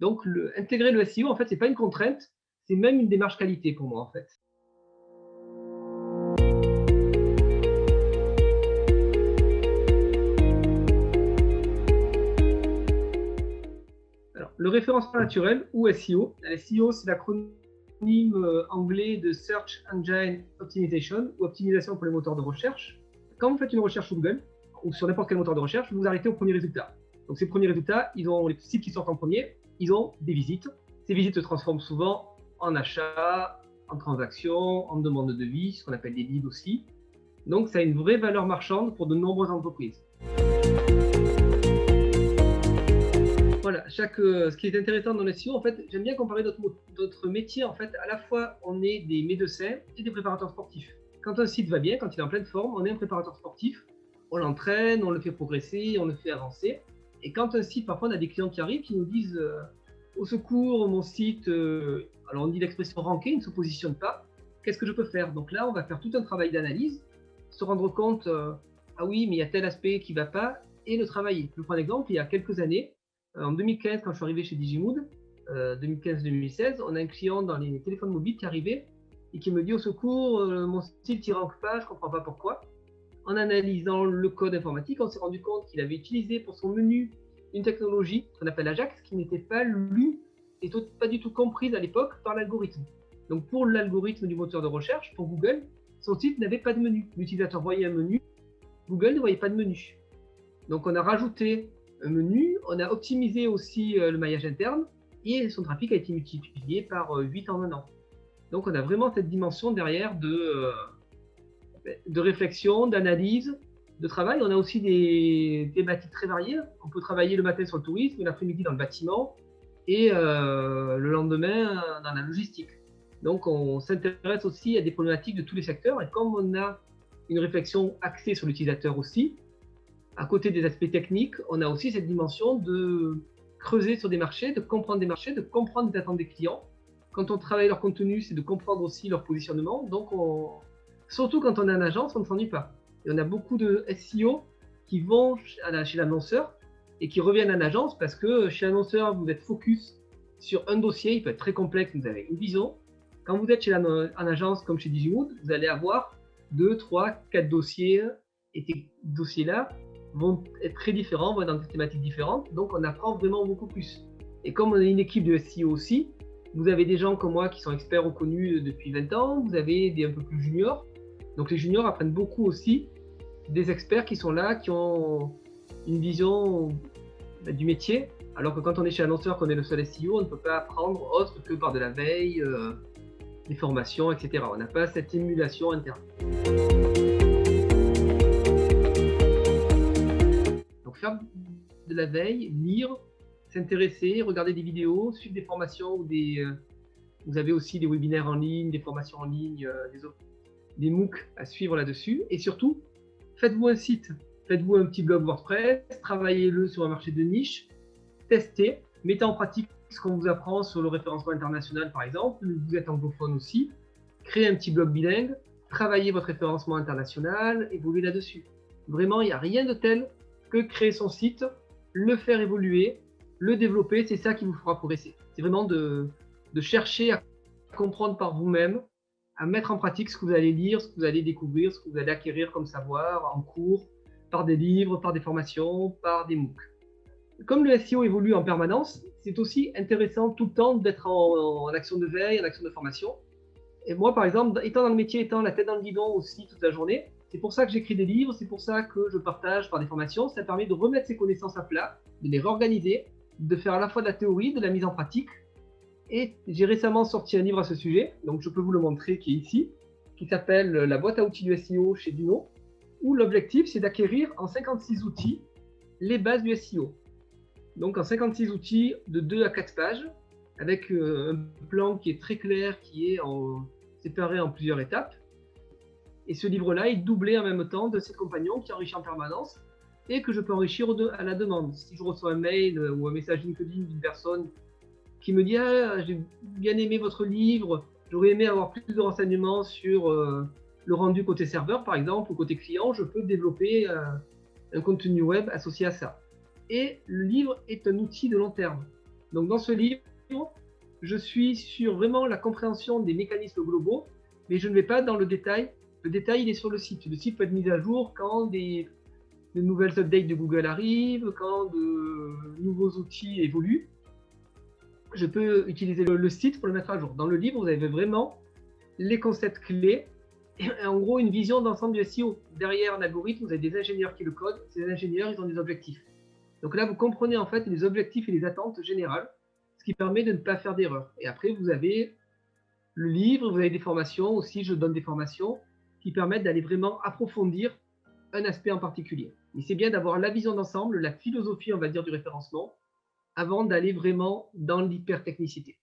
Donc, intégrer le SEO, en fait, c'est pas une contrainte, c'est même une démarche qualité pour moi, en fait. Alors, le référencement naturel ou SEO. La SEO, c'est l'acronyme anglais de Search Engine Optimization ou optimisation pour les moteurs de recherche. Quand vous faites une recherche sur Google ou sur n'importe quel moteur de recherche, vous vous arrêtez au premier résultat. Donc ces premiers résultats, ils ont les sites qui sortent en premier, ils ont des visites. Ces visites se transforment souvent en achats, en transactions, en demande de devis, ce qu'on appelle des leads aussi. Donc ça a une vraie valeur marchande pour de nombreuses entreprises. Voilà, ce qui est intéressant dans le SEO, en fait, j'aime bien comparer d'autres métiers. En fait, à la fois, on est des médecins et des préparateurs sportifs. Quand un site va bien, quand il est en pleine forme, on est un préparateur sportif. On l'entraîne, on le fait progresser, on le fait avancer. Et quand un site, parfois, on a des clients qui arrivent qui nous disent au secours, mon site, alors on dit l'expression ranké, il ne se positionne pas. Qu'est-ce que je peux faire? Donc là, on va faire tout un travail d'analyse, se rendre compte, ah oui, mais il y a tel aspect qui ne va pas, et le travailler. Je vous prends un exemple, il y a quelques années, en 2015, quand je suis arrivé chez Digimood, 2015-2016, on a un client dans les téléphones mobiles qui arrivait et qui me dit au secours, mon site ne rank pas, je ne comprends pas pourquoi. En analysant le code informatique, on s'est rendu compte qu'il avait utilisé pour son menu une technologie qu'on appelle Ajax qui n'était pas lue et pas du tout comprise à l'époque par l'algorithme. Donc pour l'algorithme du moteur de recherche, pour Google, son site n'avait pas de menu. L'utilisateur voyait un menu, Google ne voyait pas de menu. Donc on a rajouté un menu, on a optimisé aussi le maillage interne et son trafic a été multiplié par 8 en un an. Donc on a vraiment cette dimension derrière de réflexion, d'analyse, de travail. On a aussi des thématiques très variées. On peut travailler le matin sur le tourisme, l'après-midi dans le bâtiment et le lendemain dans la logistique. Donc on s'intéresse aussi à des problématiques de tous les secteurs et comme on a une réflexion axée sur l'utilisateur aussi, à côté des aspects techniques, on a aussi cette dimension de creuser sur des marchés, de comprendre des marchés, de comprendre les attentes des clients. Quand on travaille leur contenu, c'est de comprendre aussi leur positionnement. Donc, surtout quand on est en agence, on ne s'ennuie pas. Et on a beaucoup de SEO qui vont chez l'annonceur et qui reviennent en agence parce que chez l'annonceur, vous êtes focus sur un dossier, il peut être très complexe, vous avez une vision. Quand vous êtes en agence comme chez Digimood, vous allez avoir 2, 3, 4 dossiers et ces dossiers-là vont être très différents, vont être dans des thématiques différentes, donc on apprend vraiment beaucoup plus. Et comme on a une équipe de SEO aussi, vous avez des gens comme moi qui sont experts reconnus depuis 20 ans, vous avez des un peu plus juniors, donc les juniors apprennent beaucoup aussi des experts qui sont là, qui ont une vision du métier, alors que quand on est chez annonceur, qu'on est le seul SEO, on ne peut pas apprendre autre que par de la veille, des formations, etc. On n'a pas cette émulation interne. Faire de la veille, lire, s'intéresser, regarder des vidéos, suivre des formations ou vous avez aussi des webinaires en ligne, des formations en ligne, des MOOC à suivre là-dessus. Et surtout, faites-vous un site, faites-vous un petit blog WordPress, travaillez-le sur un marché de niche, testez, mettez en pratique ce qu'on vous apprend sur le référencement international par exemple, vous êtes anglophone aussi, créez un petit blog bilingue, travaillez votre référencement international, évoluez là-dessus. Vraiment, il n'y a rien de tel que créer son site, le faire évoluer, le développer, c'est ça qui vous fera progresser. C'est vraiment de chercher à comprendre par vous-même, à mettre en pratique ce que vous allez lire, ce que vous allez découvrir, ce que vous allez acquérir comme savoir en cours, par des livres, par des formations, par des MOOC. Comme le SEO évolue en permanence, c'est aussi intéressant tout le temps d'être en action de veille, en action de formation. Et moi, par exemple, étant dans le métier, étant la tête dans le guidon aussi toute la journée, c'est pour ça que j'écris des livres, c'est pour ça que je partage par des formations. Ça permet de remettre ces connaissances à plat, de les réorganiser, de faire à la fois de la théorie, de la mise en pratique. Et j'ai récemment sorti un livre à ce sujet, donc je peux vous le montrer, qui est ici, qui s'appelle La boîte à outils du SEO chez Duno, où l'objectif, c'est d'acquérir en 56 outils les bases du SEO. Donc en 56 outils de 2 à 4 pages, avec un plan qui est très clair, qui est séparé en plusieurs étapes. Et ce livre-là est doublé en même temps de ces compagnons qui enrichit en permanence et que je peux enrichir à la demande. Si je reçois un mail ou un message LinkedIn d'une personne qui me dit « Ah, j'ai bien aimé votre livre, j'aurais aimé avoir plus de renseignements sur le rendu côté serveur par exemple ou côté client », je peux développer un contenu web associé à ça. Et le livre est un outil de long terme. Donc dans ce livre, je suis sur vraiment la compréhension des mécanismes globaux, mais je ne vais pas dans le détail. Le détail, il est sur le site. Le site peut être mis à jour quand des nouvelles updates de Google arrivent, quand de nouveaux outils évoluent. Je peux utiliser le site pour le mettre à jour. Dans le livre, vous avez vraiment les concepts clés et en gros une vision d'ensemble du SEO. Derrière un algorithme, vous avez des ingénieurs qui le codent. Ces ingénieurs, ils ont des objectifs. Donc là, vous comprenez en fait les objectifs et les attentes générales, ce qui permet de ne pas faire d'erreur. Et après, vous avez le livre, vous avez des formations aussi, je donne des formations qui permettent d'aller vraiment approfondir un aspect en particulier. Mais c'est bien d'avoir la vision d'ensemble, la philosophie, on va dire, du référencement, avant d'aller vraiment dans l'hypertechnicité.